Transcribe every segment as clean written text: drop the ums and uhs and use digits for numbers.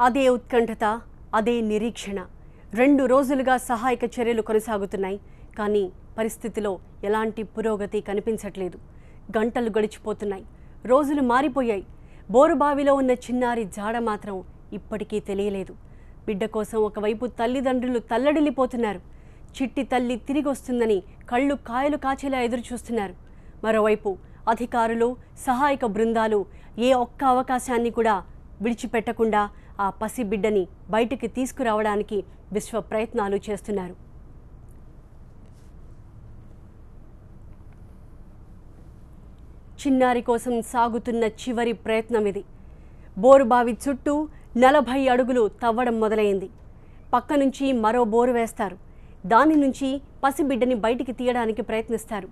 అదే ఉత్కంఠత, అదే నిరీక్షణ. 2 రోజులుగా సహాయక చర్యలు కొనసాగుతున్నాయి. కానీ పరిస్థితిలో ఎలాంటి పురోగతి కనిపించట్లేదు. గంటలు గడిచిపోతున్నాయి. రోజులు మారిపోయాయి. బోరుబావిలో ఉన్న చిన్నారి జాడ మాత్రం ఇప్పటికీ తెలియలేదు. బిడ్డ కోసం ఒకవైపు తల్లిదండ్రులు తల్లడిల్లిపోతున్నారు. చిట్టి తల్లి తిరిగి వస్తుందని కళ్ళు కాయలు కాచేలా ఎదురుచూస్తున్నారు. మరోవైపు అధికారులు, సహాయక బృందాలు ఏ ఒక్క అవకాశాన్ని కూడా విడిచిపెట్టకుండా ఆ పసిబిడ్డని బయటికి తీసుకురావడానికి విశ్వ ప్రయత్నాలు చేస్తున్నారు. చిన్నారి కోసం సాగుతున్న చివరి ప్రయత్నం ఇది. బోరుబావి చుట్టూ 40 అడుగులు తవ్వడం మొదలైంది. పక్క నుంచి మరో బోరు వేస్తారు. దాని నుంచి పసిబిడ్డని బయటికి తీయడానికి ప్రయత్నిస్తారు.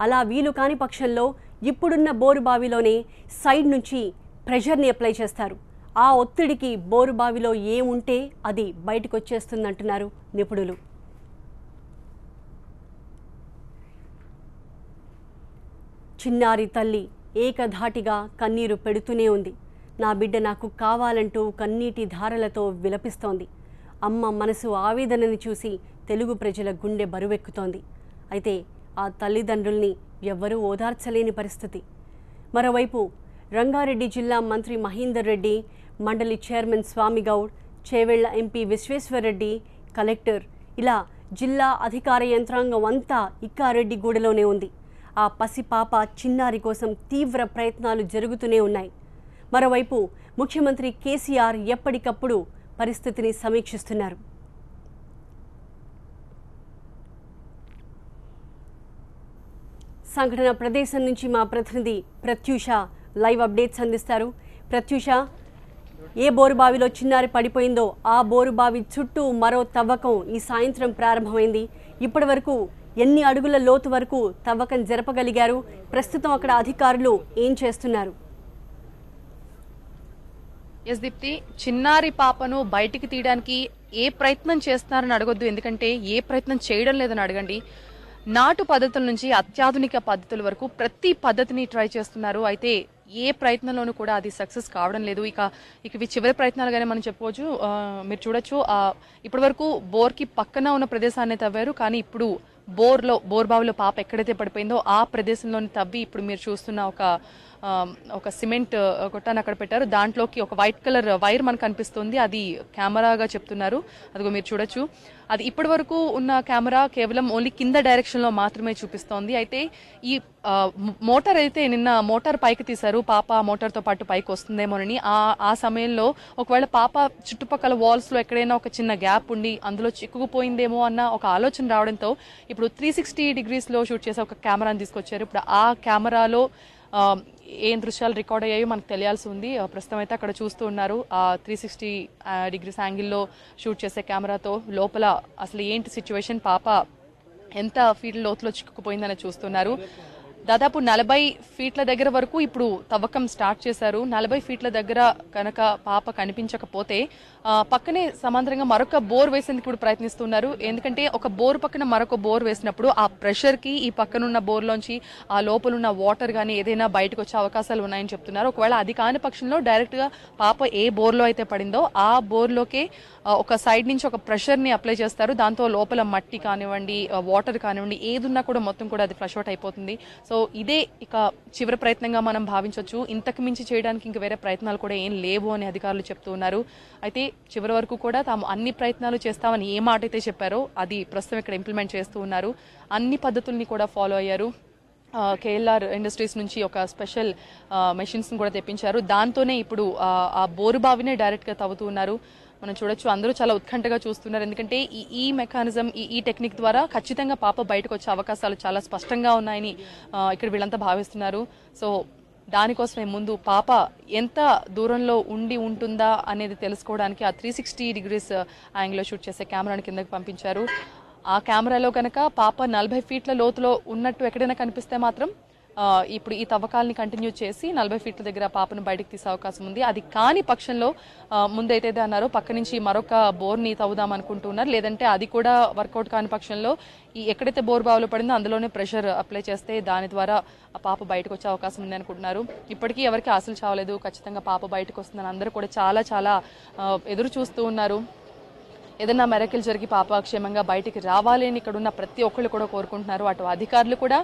అలా వీలు కాని పక్షంలో ఇప్పుడున్న బోరుబావిలోనే సైడ్ నుంచి ప్రెషర్ని అప్లై చేస్తారు. ఆ ఒత్తిడికి బోరుబావిలో ఏముంటే అది బయటకు వచ్చేస్తుందంటున్నారు నిపుణులు. చిన్నారి తల్లి ఏకధాటిగా కన్నీరు పెడుతూనే ఉంది. నా బిడ్డ నాకు కావాలంటూ కన్నీటి ధారలతో విలపిస్తోంది. అమ్మ మనసు ఆవేదనని చూసి తెలుగు ప్రజల గుండె బరువెక్కుతోంది. అయితే ఆ తల్లిదండ్రుల్ని ఎవ్వరూ ఓదార్చలేని పరిస్థితి. మరోవైపు రంగారెడ్డి జిల్లా మంత్రి మహేందర్ రెడ్డి, మండలి chairman Swamy Goud, Chevella MP Vishweshwar Reddy, collector ఇలా జిల్లా అధికార యంత్రాంగం అంతా ఇక్కారెడ్డిగూడలోనే ఉంది. ఆ పసిపాప చిన్నారి కోసం తీవ్ర ప్రయత్నాలు జరుగుతూనే ఉన్నాయి. మరోవైపు ముఖ్యమంత్రి కేసీఆర్ ఎప్పటికప్పుడు పరిస్థితిని సమీక్షిస్తున్నారు. సంఘటన ప్రదేశం నుంచి మా ప్రతినిధి ప్రత్యూష లైవ్ అప్డేట్స్ అందిస్తారు. ప్రత్యూష, ఏ బోరుబావిలో చిన్నారి పడిపోయిందో ఆ బోరుబావి చుట్టూ మరో తవ్వకం ఈ సాయంత్రం ప్రారంభమైంది. ఇప్పటి వరకు ఎన్ని అడుగుల లోతు వరకు తవ్వకం జరపగలిగారు? ప్రస్తుతం అక్కడ అధికారులు ఏం చేస్తున్నారు? ఎస్ దీప్తి, చిన్నారి పాపను బయటికి తీయడానికి ఏ ప్రయత్నం చేస్తున్నారని అడగొద్దు, ఎందుకంటే ఏ ప్రయత్నం చేయడం లేదని అడగండి. నాటు పద్ధతుల నుంచి అత్యాధునిక పద్ధతుల వరకు ప్రతి పద్ధతిని ట్రై చేస్తున్నారు. అయితే ఏ ప్రయత్నంలోనూ కూడా అది సక్సెస్ కావడం లేదు. ఇక ఇవి చివరి ప్రయత్నాలుగానే మనం చెప్పవచ్చు. మీరు చూడొచ్చు, ఇప్పటి వరకు బోర్కి పక్కన ఉన్న ప్రదేశాన్ని తవ్వారు. కానీ ఇప్పుడు బోర్బావిలో పాప ఎక్కడైతే పడిపోయిందో ఆ ప్రదేశంలోని తవ్వి ఇప్పుడు మీరు చూస్తున్న ఒక సిమెంట్ కొట్టాన్ని అక్కడ పెట్టారు. దాంట్లోకి ఒక వైట్ కలర్ వైర్ మనకు కనిపిస్తుంది. అది కెమెరాగా చెప్తున్నారు. అదిగో మీరు చూడొచ్చు. అది ఇప్పటి వరకు ఉన్న కెమెరా కేవలం ఓన్లీ కింద డైరెక్షన్లో మాత్రమే చూపిస్తోంది. అయితే ఈ మోటార్ అయితే నిన్న మోటార్ పైకి తీశారు. పాప మోటార్తో పాటు పైకి వస్తుందేమోనని. ఆ సమయంలో ఒకవేళ పాప చుట్టుపక్కల వాల్స్లో ఎక్కడైనా ఒక చిన్న గ్యాప్ ఉండి అందులో చిక్కుకుపోయిందేమో అన్న ఒక ఆలోచన రావడంతో ఇప్పుడు 360 degreesలో షూట్ చేసే ఒక కెమెరాని తీసుకొచ్చారు. ఇప్పుడు ఆ కెమెరాలో ఏం దృశ్యాలు రికార్డ్ అయ్యాయో మనకు తెలియాల్సి ఉంది. ప్రస్తుతం అయితే అక్కడ చూస్తూ ఉన్నారు. 360 degrees యాంగిల్లో షూట్ చేసే కెమెరాతో లోపల అసలు ఏంటి సిచ్యువేషన్, పాప ఎంత ఫీట్ల లోతులో చిక్కుకుపోయిందని చూస్తున్నారు. దాదాపు 40 ఫీట్ల దగ్గర వరకు ఇప్పుడు తవ్వకం స్టార్ట్ చేశారు. 40 ఫీట్ల దగ్గర కనుక పాప కనిపించకపోతే పక్కనే సమాంతరంగా మరొక బోర్ వేసేందుకు ఇప్పుడు ప్రయత్నిస్తున్నారు. ఎందుకంటే ఒక బోర్ పక్కన మరొక బోర్ వేసినప్పుడు ఆ ప్రెషర్కి ఈ పక్కనున్న బోర్లోంచి ఆ లోపలున్న వాటర్ కానీ ఏదైనా బయటకు వచ్చే అవకాశాలు ఉన్నాయని చెప్తున్నారు. ఒకవేళ అది కాని పక్షంలో డైరెక్ట్గా పాప ఏ బోర్లో అయితే పడిందో ఆ బోర్లోకే ఒక సైడ్ నుంచి ఒక ప్రెషర్ని అప్లై చేస్తారు. దాంతో లోపల మట్టి కానివ్వండి, వాటర్ కానివ్వండి, ఏదున్నా కూడా మొత్తం కూడా అది ఫ్లష్ అవుట్ అయిపోతుంది. సో ఇదే ఇక చివరి ప్రయత్నంగా మనం భావించవచ్చు. ఇంతకు మించి చేయడానికి ఇంక వేరే ప్రయత్నాలు కూడా ఏం లేవు అని అధికారులు చెప్తూ ఉన్నారు. అయితే చివరి వరకు కూడా తాము అన్ని ప్రయత్నాలు చేస్తామని ఏ మాట అయితే చెప్పారో అది ప్రస్తుతం ఇక్కడ ఇంప్లిమెంట్ చేస్తూ ఉన్నారు. అన్ని పద్ధతుల్ని కూడా ఫాలో అయ్యారు. కేఎల్ఆర్ ఇండస్ట్రీస్ నుంచి ఒక స్పెషల్ మెషిన్స్ని కూడా తెప్పించారు. దాంతోనే ఇప్పుడు ఆ బోరుబావినే డైరెక్ట్గా తవ్వుతూ ఉన్నారు. మనం చూడొచ్చు, అందరూ చాలా ఉత్కంఠగా చూస్తున్నారు. ఎందుకంటే ఈ మెకానిజం, ఈ టెక్నిక్ ద్వారా ఖచ్చితంగా పాప బయటకు వచ్చే అవకాశాలు చాలా స్పష్టంగా ఉన్నాయని ఇక్కడ వీళ్ళంతా భావిస్తున్నారు. సో దానికోసమే ముందు పాప ఎంత దూరంలో ఉంటుందా అనేది తెలుసుకోవడానికి ఆ 360 degrees యాంగిల్లో షూట్ చేసే కెమెరాని కిందకి పంపించారు. ఆ కెమెరాలో కనుక పాప 40 ఫీట్ల లోతులో ఉన్నట్టు ఎక్కడైనా కనిపిస్తే మాత్రం ఇప్పుడు ఈ తవ్వకాలని కంటిన్యూ చేసి 40 ఫీట్ల దగ్గర పాపను బయటకు తీసే అవకాశం ఉంది. అది కాని పక్షంలో ముందైతే అన్నారో పక్క నుంచి మరొక బోర్ని తవ్వుదాం అనుకుంటున్నారు. లేదంటే అది కూడా వర్కౌట్ కాని పక్షంలో ఈ ఎక్కడైతే బోర్ బావులో పడిందో అందులోనే ప్రెషర్ అప్లై చేస్తే దాని ద్వారా ఆ పాప బయటకు వచ్చే అవకాశం ఉంది అనుకుంటున్నారు. ఇప్పటికీ ఎవరికి ఆశలు చావలేదు, ఖచ్చితంగా పాప బయటకు వస్తుందని అందరూ కూడా చాలా చాలా ఎదురు చూస్తూ ఉన్నారు. ఏదైనా మెరకిల్ జరిగి పాప క్షేమంగా బయటికి రావాలి అని ఇక్కడ ఉన్న ప్రతి ఒక్కళ్ళు కూడా కోరుకుంటున్నారు. అటు అధికారులు కూడా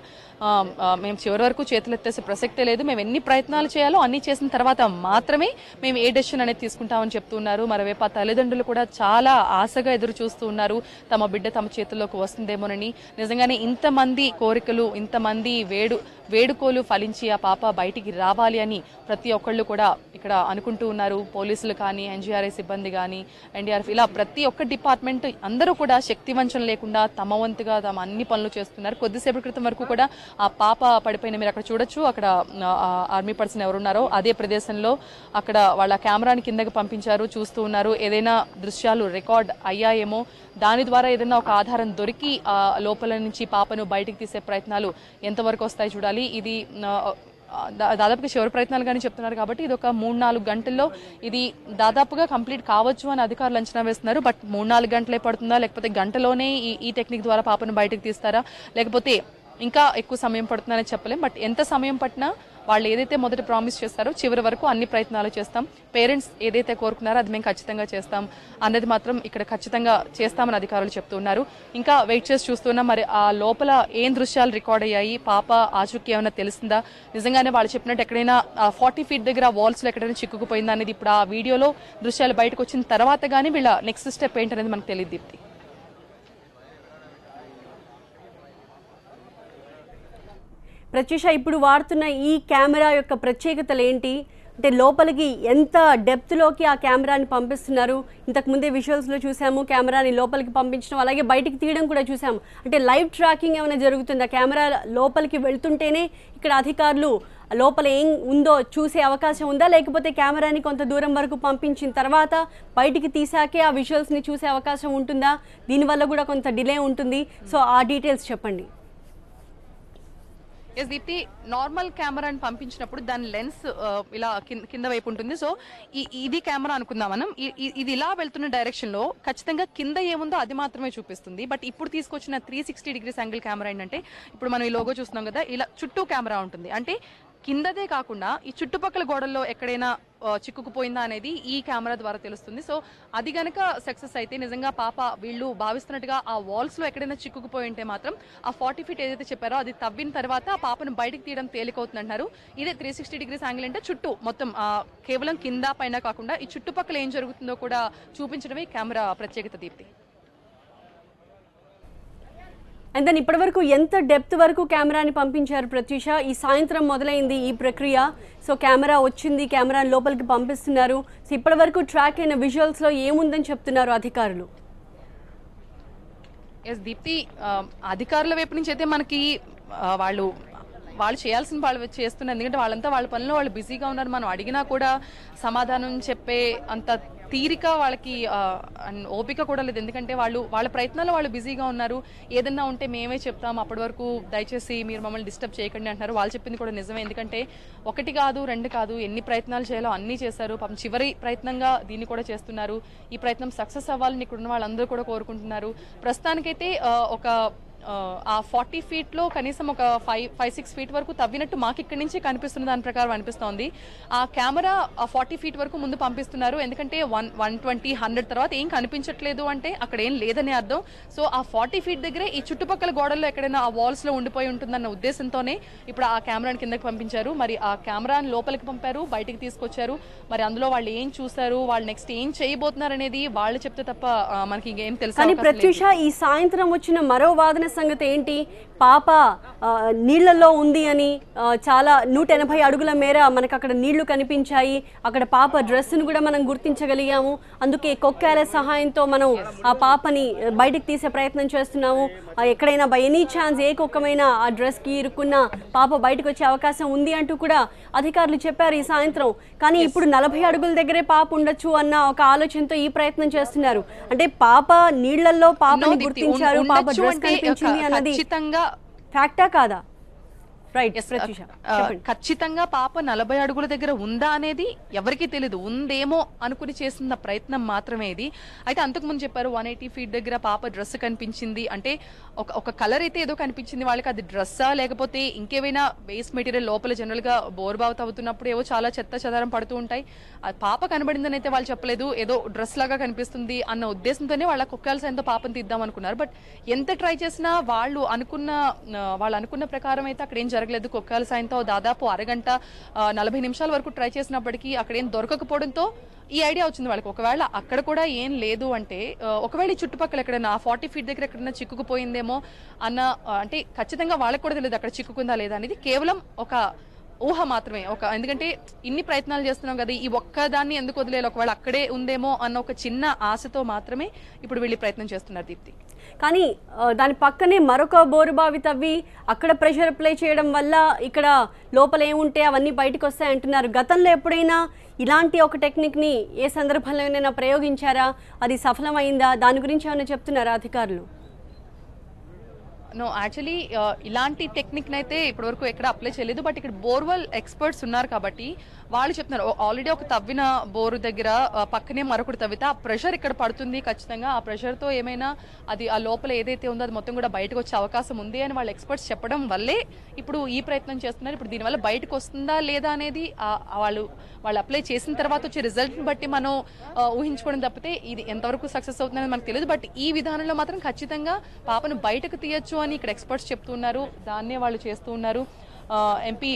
మేము చివరి వరకు చేతులెత్తేసే ప్రసక్తే లేదు, మేము ఎన్ని ప్రయత్నాలు చేయాలో అన్ని చేసిన తర్వాత మాత్రమే మేము ఏ డెసిషన్ అనేది తీసుకుంటామని చెప్తున్నారు. మరోవైపు ఆ తల్లిదండ్రులు కూడా చాలా ఆశగా ఎదురు చూస్తూ ఉన్నారు, తమ బిడ్డ తమ చేతుల్లోకి వస్తుందేమోనని. నిజంగానే ఇంతమంది కోరికలు, ఇంతమంది వేడుకోలు ఫలించి ఆ పాప బయటికి రావాలి అని ప్రతి ఒక్కళ్ళు కూడా ఇక్కడ అనుకుంటూ ఉన్నారు. పోలీసులు కానీ, ఎన్జీఆర్ఐ సిబ్బంది కానీ, ఎన్డీఆర్ఎఫ్, ఇలా ప్రతి ఒక్క డిపార్ట్మెంట్ అందరూ కూడా శక్తివంచన లేకుండా తమ వంతుగా తమ అన్ని పనులు చేస్తున్నారు. కొద్దిసేపటి క్రితం వరకు కూడా ఆ పాప పడిపోయిన మీరు అక్కడ చూడొచ్చు. అక్కడ ఆర్మీ పర్సన్ ఎవరున్నారో అదే ప్రదేశంలో అక్కడ వాళ్ళ కెమెరాని కిందకి పంపించారు, చూస్తూ ఉన్నారు. ఏదైనా దృశ్యాలు రికార్డ్ అయ్యాయేమో, దాని ద్వారా ఏదైనా ఒక ఆధారం దొరికి లోపల నుంచి పాపను బయటికి తీసే ప్రయత్నాలు ఎంతవరకు వస్తాయి చూడాలి. ఇది దాదాపుగా చివరి ప్రయత్నాలు కానీ చెప్తున్నారు కాబట్టి ఇది ఒక 3-4 గంటల్లో ఇది దాదాపుగా కంప్లీట్ కావచ్చు అని అధికారులు అంచనా వేస్తున్నారు. బట్ 3-4 గంటలే పడుతుందా, లేకపోతే గంటలోనే ఈ టెక్నిక్ ద్వారా పాపను బయటకు తీస్తారా, లేకపోతే ఇంకా ఎక్కువ సమయం పడుతుందని చెప్పలేం. బట్ ఎంత సమయం పట్టినా వాళ్ళు ఏదైతే మొదట ప్రామిస్ చేస్తారో చివరి వరకు అన్ని ప్రయత్నాలు చేస్తాం, పేరెంట్స్ ఏదైతే కోరుకున్నారో అది మేము ఖచ్చితంగా చేస్తాం అన్నది మాత్రం ఇక్కడ ఖచ్చితంగా చేస్తామని అధికారులు చెప్తున్నారు. ఇంకా వెయిట్ చేసి చూస్తున్నాం మరి ఆ లోపల ఏం దృశ్యాలు రికార్డ్ అయ్యాయి, పాప ఆచూకీ ఏమైనా తెలిసిందా, నిజంగానే వాళ్ళు చెప్పినట్టు ఎక్కడైనా 40 ఫీట్ దగ్గర వాల్స్లో ఎక్కడైనా చిక్కుకుపోయిందా అనేది ఇప్పుడు ఆ వీడియోలో దృశ్యాలు బయటకు వచ్చిన తర్వాత కానీ వీళ్ళ నెక్స్ట్ స్టెప్ ఏంటనేది మనకు తెలియదు. దీప్తి. ప్రత్యూష, ఇప్పుడు వాడుతున్న ఈ కెమెరా యొక్క ప్రత్యేకతలు ఏంటి? అంటే లోపలికి ఎంత డెప్త్లోకి ఆ కెమెరాని పంపిస్తున్నారు? ఇంతకుముందే విజువల్స్లో చూసాము కెమెరాని లోపలికి పంపించడం, అలాగే బయటికి తీయడం కూడా చూసాము. అంటే లైవ్ ట్రాకింగ్ ఏమైనా జరుగుతుందా? కెమెరా లోపలికి వెళ్తుంటేనే ఇక్కడ అధికారులు లోపల ఏం ఉందో చూసే అవకాశం ఉందా, లేకపోతే కెమెరాని కొంత దూరం వరకు పంపించిన తర్వాత బయటికి తీసాకే ఆ విజువల్స్ని చూసే అవకాశం ఉంటుందా? దీనివల్ల కూడా కొంత డిలే ఉంటుంది. సో ఆ డీటెయిల్స్ చెప్పండి. ఎస్ దీప్తి, నార్మల్ కెమెరాని పంపించినప్పుడు దాని లెన్స్ ఇలా కింద వైపు ఉంటుంది. సో ఇది కెమెరా అనుకుందాం మనం, ఇది ఇలా వెళ్తున్న డైరెక్షన్ లో ఖచ్చితంగా కింద ఏముందో అది మాత్రమే చూపిస్తుంది. బట్ ఇప్పుడు తీసుకొచ్చిన 360 డిగ్రీస్ యాంగిల్ కెమెరా ఏంటంటే, ఇప్పుడు మనం ఈ లోగో చూస్తున్నాం కదా, ఇలా చుట్టూ కెమెరా ఉంటుంది. అంటే కిందదే కాకుండా ఈ చుట్టుపక్కల గోడల్లో ఎక్కడైనా చిక్కుకుపోయిందా అనేది ఈ కెమెరా ద్వారా తెలుస్తుంది. సో అది గనక సక్సెస్ అయితే నిజంగా పాప వీళ్ళు భావిస్తున్నట్టుగా ఆ వాల్స్ లో ఎక్కడైనా చిక్కుకుపోయి ఉంటే మాత్రం ఆ 40 ఫీట్ ఏదైతే చెప్పారో అది తవ్విన తర్వాత ఆ పాపను బయటకు తీయడం తేలికవుతుంది అంటున్నారు. ఇదే 360 డిగ్రీస్ యాంగిల్ అంటే చుట్టూ మొత్తం కేవలం కింద పైన కాకుండా ఈ చుట్టుపక్కల ఏం జరుగుతుందో కూడా చూపించడమే కెమెరా ప్రత్యేకత. దీప్తి, అండ్ దెన్ ఇప్పటివరకు ఎంత డెప్త్ వరకు కెమెరాని పంపించారు ప్రత్యూష? ఈ సాయంత్రం మొదలైంది ఈ ప్రక్రియ. సో కెమెరా వచ్చింది, కెమెరాని లోపలికి పంపిస్తున్నారు. సో ఇప్పటివరకు ట్రాక్ అయిన విజువల్స్లో ఏముందని చెప్తున్నారు అధికారులు? ఎస్ దీప్తి, అధికారుల వైపు నుంచి అయితే మనకి వాళ్ళు చేయాల్సిన వాళ్ళు చేస్తున్నారు. ఎందుకంటే వాళ్ళంతా వాళ్ళ పనిలో వాళ్ళు బిజీగా ఉన్నారు. మనం అడిగినా కూడా సమాధానం చెప్పే అంత తీరిక వాళ్ళకి ఓపిక కూడా లేదు. ఎందుకంటే వాళ్ళ ప్రయత్నాల్లో వాళ్ళు బిజీగా ఉన్నారు. ఏదన్నా ఉంటే మేమే చెప్తాం, అప్పటి వరకు దయచేసి మీరు మమ్మల్ని డిస్టర్బ్ చేయకండి అంటున్నారు. వాళ్ళు చెప్పింది కూడా నిజమే. ఎందుకంటే 1 కాదు 2 కాదు ఎన్ని ప్రయత్నాలు చేయాలో అన్నీ చేశారు. పాపం చివరి ప్రయత్నంగా దీన్ని కూడా చేస్తున్నారు. ఈ ప్రయత్నం సక్సెస్ అవ్వాలని ఇక్కడ ఉన్న వాళ్ళందరూ కూడా కోరుకుంటున్నారు. ప్రస్తుతానికైతే ఒక ఆ 40 ఫీట్లో కనీసం ఒక 5-6 ఫీట్ వరకు తవ్వినట్టు మాకు ఇక్కడి నుంచి కనిపిస్తున్న దాని ప్రకారం అనిపిస్తోంది. ఆ కెమెరా 40 ఫీట్ వరకు ముందు పంపిస్తున్నారు. ఎందుకంటే 120-100 తర్వాత ఏం కనిపించట్లేదు అంటే అక్కడ ఏం లేదని అర్థం. సో ఆ 40 ఫీట్ దగ్గరే ఈ చుట్టుపక్కల గోడల్లో ఎక్కడైనా ఆ వాల్స్లో ఉండిపోయి ఉంటుందన్న ఉద్దేశంతోనే ఇప్పుడు ఆ కెమెరాని కిందకి పంపించారు. మరి ఆ కెమెరాని లోపలికి పంపారు, బయటికి తీసుకొచ్చారు. మరి అందులో వాళ్ళు ఏం చూసారు, వాళ్ళు నెక్స్ట్ ఏం చేయబోతున్నారు అనేది వాళ్ళు చెప్తే తప్ప మనకి ఇంకేం తెలుసు. కానీ ప్రత్యూష, ఈ సాయంత్రం వచ్చిన మరో వాదన సంగతి ఏంటి? పాప నీళ్లలో ఉంది అని, చాలా 180 అడుగుల మేర మనకు అక్కడ నీళ్లు కనిపించాయి. అక్కడ పాప డ్రెస్సును కూడా మనం గుర్తించగలిగాము. అందుకే కొక్కాల సహాయంతో మనం ఆ పాపని బయటకు తీసే ప్రయత్నం చేస్తున్నాము. ఎక్కడైనా బై ఎనీ ఛాన్స్ ఏ కుక్కమైనా ఆ డ్రెస్కి ఇరుక్కున్న పాప బయటకు వచ్చే అవకాశం ఉంది అంటూ కూడా అధికారులు చెప్పారు ఈ సాయంత్రం. కానీ ఇప్పుడు 40 అడుగుల దగ్గరే పాప ఉండొచ్చు అన్న ఒక ఆలోచనతో ఈ ప్రయత్నం చేస్తున్నారు. అంటే పాప నీళ్లలో పాపని గుర్తించారు, పాప డ్రెస్ కనిపించింది అన్నది ఫ్యాక్టా కాదా? రైట్ Yes, ప్రత్యూష ఖచ్చితంగా పాప 40 అడుగుల దగ్గర ఉందా అనేది ఎవరికీ తెలియదు. ఉందేమో అనుకుని చేసిన ప్రయత్నం మాత్రమే ఇది. అయితే అంతకు ముందు చెప్పారు 180 ఫీట్ దగ్గర పాప డ్రెస్ కనిపించింది అంటే ఒక కలర్ అయితే ఏదో కనిపించింది వాళ్ళకి. అది డ్రెస్సా లేకపోతే ఇంకేమైనా వేస్ట్ మెటీరియల్ లోపల జనరల్ గా బోర్బావ్ తవ్వుతున్నప్పుడు ఏవో చాలా చెత్త చెదారం పడుతూ ఉంటాయి. అది పాప కనబడిందని అయితే వాళ్ళు చెప్పలేదు. ఏదో డ్రెస్ లాగా కనిపిస్తుంది అన్న ఉద్దేశంతోనే వాళ్ళ కుక్కాల సాయంతో పాపను తీద్దాం అనుకున్నారు. బట్ ఎంత ట్రై చేసినా వాళ్ళు అనుకున్న ప్రకారం అయితే అక్కడ ఏం జరగలేదు. కుక్కాల సాయంతో దాదాపు అరగంట 40 నిమిషాల వరకు ట్రై చేసినప్పటికీ అక్కడ ఏం దొరకకపోవడంతో ఈ ఐడియా వచ్చింది వాళ్ళకి. ఒకవేళ అక్కడ కూడా ఏం లేదు అంటే ఒకవేళ ఈ చుట్టుపక్కల ఎక్కడైనా 40 ఫీట్ దగ్గర ఎక్కడైనా చిక్కుకుపోయిందేమో అన్న అంటే ఖచ్చితంగా వాళ్ళకి కూడా తెలియదు అక్కడ చిక్కుకుందా లేదా అనేది. కేవలం ఒక ఊహ మాత్రమే. ఎందుకంటే ఇన్ని ప్రయత్నాలు చేస్తున్నాం కదా, ఈ ఒక్కదాన్ని ఎందుకు వదిలేదు, ఒకవేళ అక్కడే ఉందేమో అన్న ఒక చిన్న ఆశతో మాత్రమే ఇప్పుడు వీళ్ళు ప్రయత్నం చేస్తున్నారు దీప్తి. కానీ దాని పక్కనే మరొక బోరుబావి తవ్వి అక్కడ ప్రెషర్ అప్లై చేయడం వల్ల ఇక్కడ లోపల ఏముంటే అవన్నీ బయటకు వస్తాయి అంటున్నారు. గతంలో ఎప్పుడైనా ఇలాంటి ఒక టెక్నిక్ని ఏ సందర్భంలో ఏమైనా ప్రయోగించారా? అది సఫలమైందా? దాని గురించి ఏమైనా చెప్తున్నారా అధికారులు? నో, యాక్చువల్లీ ఇలాంటి టెక్నిక్ అయితే ఇప్పటివరకు ఎక్కడ అప్లై చేయలేదు. బట్ ఇక్కడ బోర్వెల్ ఎక్స్పర్ట్స్ ఉన్నారు కాబట్టి వాళ్ళు చెప్తున్నారు ఆల్రెడీ ఒక తవ్విన బోరు దగ్గర పక్కనే మరొకటి తవ్వితే ఆ ప్రెషర్ ఇక్కడ పడుతుంది ఖచ్చితంగా. ఆ ప్రెషర్తో ఏమైనా అది ఆ లోపల ఏదైతే ఉందో అది మొత్తం కూడా బయటకు వచ్చే అవకాశం ఉంది అని వాళ్ళ ఎక్స్పర్ట్స్ చెప్పడం వల్లే ఇప్పుడు ఈ ప్రయత్నం చేస్తున్నారు. ఇప్పుడు దీనివల్ల బయటకు వస్తుందా లేదా అనేది వాళ్ళు అప్లై చేసిన తర్వాత వచ్చే రిజల్ట్ని బట్టి మనం ఊహించుకోవడం తప్పితే ఇది ఎంతవరకు సక్సెస్ అవుతుందని మనకు తెలియదు. బట్ ఈ విధానంలో మాత్రం ఖచ్చితంగా పాపను బయటకు తీయొచ్చు అని ఇక్కడ ఎక్స్పర్ట్స్ చెప్తున్నారు. దాన్నే వాళ్ళు చేస్తూ ఉన్నారు. ఎంపీ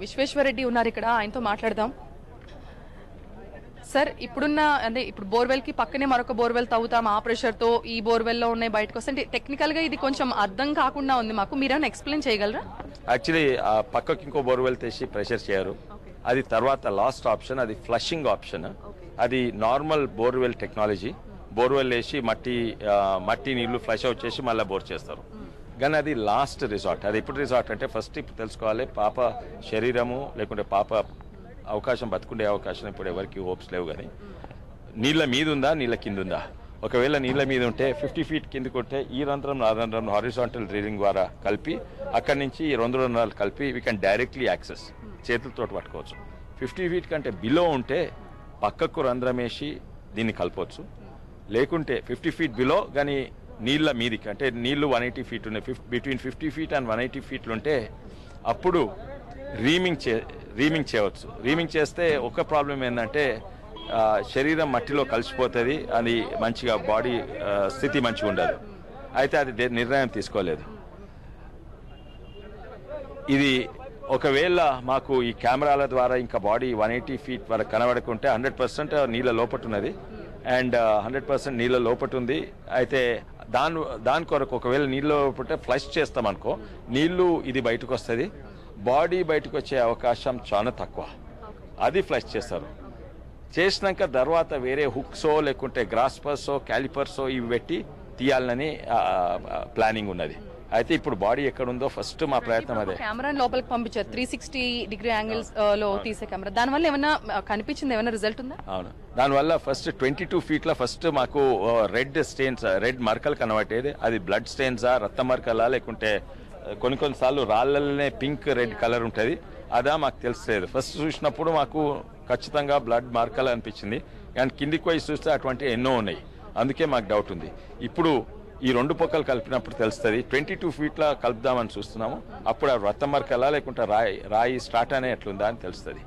విశ్వేశ్వరరెడ్డి ఉన్నారు ఇక్కడ, ఆయనతో మాట్లాడదాం. సార్, ఇప్పుడు బోర్వెల్ కి పక్కనే మరొక బోర్వెల్ తవ్వుతాం, ఆ ప్రెషర్ తో ఈ బోర్వెల్ లో ఉన్నాయి బయటకు వస్తే అంటే టెక్నికల్ గా ఇది కొంచెం అర్థం కాకుండా ఉంది మాకు. మీరేమైనా ఎక్స్ప్లెయిన్ చేయగలరా? యాక్చువల్లీ పక్కకి ఇంకో బోర్వెల్ తీసి ప్రెషర్ చేయరు. అది తర్వాత లాస్ట్ ఆప్షన్, అది ఫ్లషింగ్ ఆప్షన్. అది నార్మల్ బోర్వెల్ టెక్నాలజీ. బోర్వెల్ వేసి మట్టి నీళ్లు ఫ్లష్ అవుట్ చేసి మళ్ళీ బోర్ చేస్తారు. కానీ అది లాస్ట్ రిసార్ట్. అది ఇప్పుడు రిసార్ట్ అంటే ఫస్ట్ ఇప్పుడు తెలుసుకోవాలి పాప శరీరము లేకుంటే పాప అవకాశం బతుకుండే అవకాశం ఇప్పుడు ఎవరికి హోప్స్ లేవు. కానీ నీళ్ళ మీద ఉందా నీళ్ళ కింద ఉందా? ఒకవేళ నీళ్ళ మీద ఉంటే 50 ఫీట్ కిందకు ఉంటే ఈ రంధ్రం ఆ రంధ్రం హారిజాంటల్ డ్రిల్లింగ్ ద్వారా కలిపి అక్కడి నుంచి ఈ 2 రంధ్రాలు కలిపి వీ కెన్ డైరెక్ట్లీ యాక్సెస్, చేతులతో పట్టుకోవచ్చు. 50 ఫీట్ కంటే బిలో ఉంటే పక్కకు రంధ్రం వేసి దీన్ని కలపవచ్చు. లేకుంటే 50 ఫీట్ బిలో కానీ నీళ్ళ మీదికి అంటే నీళ్లు 180 ఫీట్ ఉన్నాయి, బిట్వీన్ 50 ఫీట్ అండ్ 180 ఫీట్లు ఉంటే అప్పుడు రీమింగ్ చేయవచ్చు. రీమింగ్ చేస్తే ఒక ప్రాబ్లం ఏంటంటే శరీరం మట్టిలో కలిసిపోతుంది, అది మంచిగా బాడీ స్థితి మంచిగా ఉండదు. అయితే అది నిర్ణయం తీసుకోలేదు. ఇది ఒకవేళ మాకు ఈ కెమెరాల ద్వారా ఇంకా బాడీ 180 ఫీట్ వరకు కనబడుకుంటే 100% నీళ్ళ లోపట ఉన్నది అండ్ 100% నీళ్ళ లోపట ఉంది. అయితే దాని కొరకు ఒకవేళ నీళ్ళ లోపట ఫ్లష్ చేస్తామనుకో నీళ్లు ఇది బయటకు వస్తుంది, బాడీ బయటకు వచ్చే అవకాశం చాలా తక్కువ. అది ఫ్లష్ చేస్తారు. చేసినాక తర్వాత వేరే హుక్సో లేకుంటే గ్రాస్పర్సో క్యాలిపర్సో ఇవి పెట్టి తీయాలని ప్లానింగ్ ఉన్నది. అయితే ఇప్పుడు బాడీ ఎక్కడ ఉందో ఫస్ట్ మా ప్రయత్నం అదే. కెమెరా లోపలికి పంపించారు 360 డిగ్రీ యాంగిల్స్ లో తీసే కెమెరా. దానివల్ల ఏమైనా కనిపించింది, ఏమైనా రిజల్ట్ ఉందా? అవును, దానివల్ల ఫస్ట్ 22 ఫీట్ల ఫస్ట్ మాకు రెడ్ స్టెయిన్స్, రెడ్ మరకలు కనబట్టేది. అది బ్లడ్ స్టెయిన్సా రక్త మరకలా లేకుంటే కొన్నిసార్లు రాళ్ళనే పింక్ రెడ్ కలర్ ఉంటుంది, అదా మాకు తెలుస్తలేదు. ఫస్ట్ చూసినప్పుడు మాకు ఖచ్చితంగా బ్లడ్ మార్కలు అనిపించింది. కానీ కిందికి పోయి చూస్తే అటువంటి ఎన్నో ఉన్నాయి, అందుకే మాకు డౌట్ ఉంది. ఇప్పుడు ఈ 2 పక్కలు కలిపినప్పుడు తెలుస్తుంది. 22 ఫీట్ల కలుపుదామని చూస్తున్నాము. అప్పుడు ఆ రక్త మరకలా లేకుంటే రాయి స్టార్ట్ అనే ఎట్లుందా అని తెలుస్తుంది.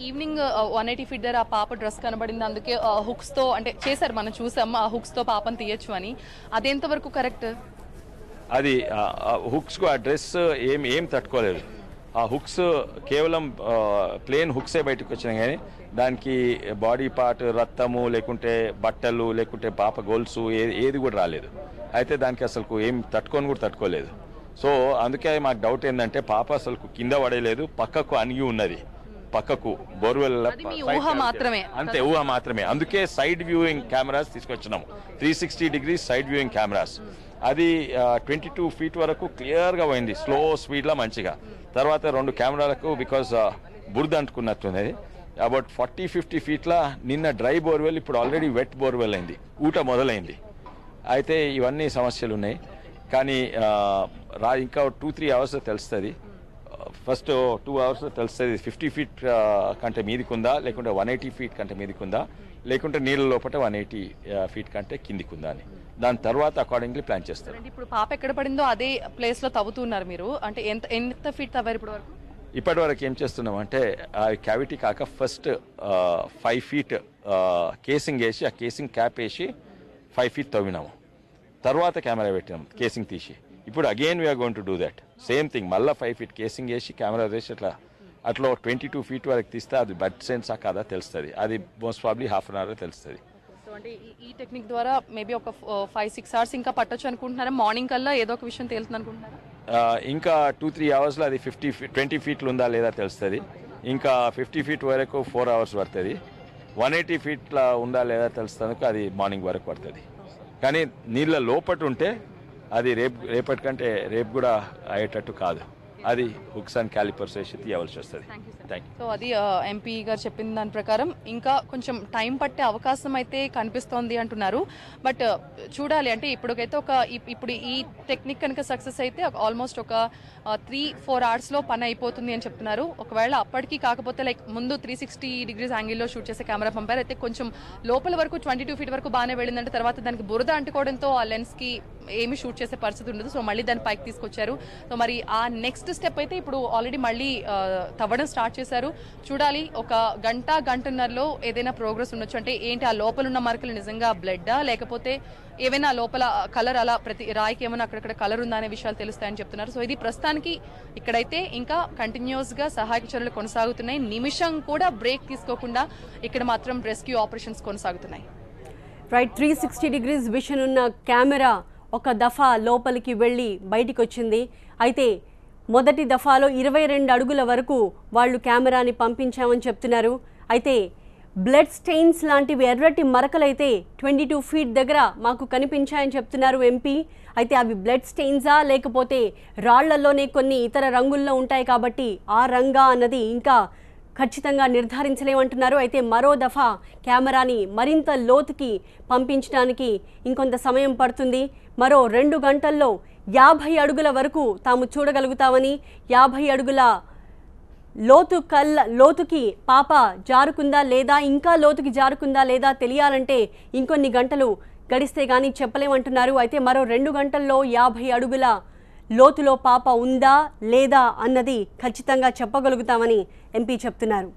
ఈవినింగ్ 180 ఫీట్ దగ్గర ఆ పాప డ్రెస్ కనబడింది, అందుకే హుక్స్ తో అంటే చేశారు, మనం చూసాం ఆ హుక్స్ తో పాపను తీయచ్చు అని. అదెంత వరకు కరెక్ట్? అది హుక్స్కు ఆ డ్రెస్ ఏం తట్టుకోలేదు. ఆ హుక్స్ కేవలం ప్లేన్ హుక్సే బయటకు వచ్చినాయి, కానీ దానికి బాడీ పార్ట్ రక్తము లేకుంటే బట్టలు లేకుంటే పాప గోల్సు ఏది కూడా రాలేదు. అయితే దానికి అసలు ఏం తట్టుకోలేదు. సో అందుకే మాకు డౌట్ ఏంటంటే పాప అసలు కింద పడలేదు, పక్కకు అణిగి ఉన్నది. పక్కకు బోర్వెల్ అంతే ఊహ మాత్రమే. అందుకే సైడ్ వ్యూయింగ్ కెమెరాస్ తీసుకొచ్చినాము, 360 డిగ్రీస్ సైడ్ వ్యూయింగ్ కెమెరాస్. అది 22 ఫీట్ వరకు క్లియర్గా పోయింది, స్లో స్పీడ్లో మంచిగా. తర్వాత 2 కెమెరాలకు బికాజ్ బురద అంటుకున్నట్టున్నది. అబౌట్ 40-50 ఫీట్ల నిన్న డ్రై బోర్వెల్ ఇప్పుడు ఆల్రెడీ వెట్ బోర్వెల్ అయింది, ఊట మొదలైంది. అయితే ఇవన్నీ సమస్యలు ఉన్నాయి. కానీ ఇంకా 2-3 అవర్స్ తెలుస్తుంది. ఫస్ట్ 2 అవర్స్ తెలుస్తుంది 50 ఫీట్ కంటే మీదికి ఉందా, లేకుంటే 180 ఫీట్ కంటే మీదికి ఉందా, లేకుంటే నీళ్ళ లోపల 180 ఫీట్ కంటే కిందికి ఉందా అని. దాని తర్వాత అకార్డింగ్లీ ప్లాన్ చేస్తారు. ఇప్పుడు పాప ఎక్కడ పడిందో అదే ప్లేస్ లో తవ్వుతున్నారు మీరు, అంటే ఎంత ఫీట్ తవ్వారు ఇప్పుడు వరకు? ఇప్పటి వరకు ఏం చేస్తున్నాం అంటే ఆ క్యావిటీ కాక ఫస్ట్ 5 ఫీట్ కేసింగ్ వేసి, ఆ కేసింగ్ క్యాప్ వేసి 5 ఫీట్ తవ్వినాము. తర్వాత కెమెరా పెట్టినాము కేసింగ్ తీసి. ఇప్పుడు again we are going to do that same thing. మళ్ళీ 5 ఫీట్ కేసింగ్ వేసి కెమెరా వేసి అట్లా 22 ఫీట్ వరకు తీస్తే అది బడ్ సెన్స్ కాదా తెలుస్తుంది. అది most probably half an hour తెలుస్తుంది. సో అంటే ఈ టెక్నిక్ ద్వారా మేబీ ఒక 5-6 అవర్స్ ఇంకా పట్టొచ్చు అనుకుంటున్నారా? మార్నింగ్ కల్లా ఏదో ఒక విషయం తేలుతుంది అనుకుంటున్నారా? ఇంకా 2-3 అవర్స్లో అది 20 ఫీట్లు ఉందా లేదా తెలుస్తుంది. ఇంకా 50 ఫీట్ వరకు 4 అవర్స్ పడుతుంది. 180 ఫీట్ల ఉందా లేదా తెలుస్తుంది, అది మార్నింగ్ వరకు పడుతుంది. కానీ నీళ్ళ లోపట ఉంటే అది రేపటికంటే రేపు కూడా అయ్యేటట్టు కాదు. అది హుక్స్ అండ్ క్యాలిపర్స్ వేసి తీయవలసి వస్తుంది. Thank you. సో అది ఎంపీ గారు చెప్పిన దాని ప్రకారం ఇంకా కొంచెం టైం పట్టే అవకాశం అయితే కనిపిస్తోంది అంటున్నారు. బట్ చూడాలి, అంటే ఇప్పటికైతే ఇప్పుడు ఈ టెక్నిక్ కనుక సక్సెస్ అయితే ఆల్మోస్ట్ ఒక 3-4 అవర్స్లో పని అయిపోతుంది అని చెప్తున్నారు. ఒకవేళ అప్పటికి కాకపోతే లైక్ ముందు 360 డిగ్రీస్ యాంగిల్లో షూట్ చేసే కెమెరా పంపారు, అయితే కొంచెం లోపల వరకు 22 ఫీట్ వరకు బాగానే వెళ్ళిందంటే తర్వాత దానికి బురద అంటుకోవడంతో ఆ లెన్స్కి ఏమి షూట్ చేసే పరిస్థితి ఉండదు. సో మళ్ళీ దాన్ని పైకి తీసుకొచ్చారు. సో మరి ఆ నెక్స్ట్ స్టెప్ అయితే ఇప్పుడు ఆల్రెడీ మళ్ళీ తవ్వడం స్టార్ట్ చేశారు. చూడాలి, ఒక గంటన్నరలో ఏదైనా ప్రోగ్రెస్ ఉండొచ్చు. అంటే ఏంటి, ఆ లోపల ఉన్న మరకలు నిజంగా బ్లడ్డా, లేకపోతే ఏమైనా లోపల కలర్ అలా ప్రతి రాయికి ఏమైనా అక్కడక్కడ కలర్ ఉందా అనే విషయాలు తెలుస్తాయని చెప్తున్నారు. సో ఇది ప్రస్తుతానికి ఇక్కడైతే ఇంకా కంటిన్యూస్గా సహాయక చర్యలు కొనసాగుతున్నాయి. నిమిషం కూడా బ్రేక్ తీసుకోకుండా ఇక్కడ మాత్రం రెస్క్యూ ఆపరేషన్స్ కొనసాగుతున్నాయి. రైట్, 360 డిగ్రీస్ విషన్ ఉన్న కెమెరా ఒక దఫా లోపలికి వెళ్ళి బయటికి వచ్చింది. అయితే మొదటి దఫాలో 22 అడుగుల వరకు వాళ్ళు కెమెరాని పంపించామని చెప్తున్నారు. అయితే బ్లడ్ స్టెయిన్స్ లాంటివి ఎర్రటి మరకలైతే 22 ఫీట్ దగ్గర మాకు కనిపించాయని చెప్తున్నారు ఎంపీ. అయితే అవి బ్లడ్ స్టెయిన్సా లేకపోతే రాళ్లలోనే కొన్ని ఇతర రంగుల్లో ఉంటాయి కాబట్టి ఆ రంగా అన్నది ఇంకా ఖచ్చితంగా నిర్ధారించలేమంటున్నారు. అయితే మరో దఫా కెమెరాని మరింత లోతుకి పంపించడానికి ఇంకొంత సమయం పడుతుంది. మరో 2 గంటల్లో 50 అడుగుల వరకు తాము చూడగలుగుతామని, 50 అడుగుల లోతుకి పాప జారుకుందా లేదా, ఇంకా లోతుకి జారుకుందా లేదా తెలియాలంటే ఇంకొన్ని గంటలు గడిస్తే కానీ చెప్పలేమంటున్నారు. అయితే మరో 2 గంటల్లో 50 అడుగుల లోతులో పాప ఉందా లేదా అన్నది ఖచ్చితంగా చెప్పగలుగుతామని ఎంపీ చెప్తున్నారు.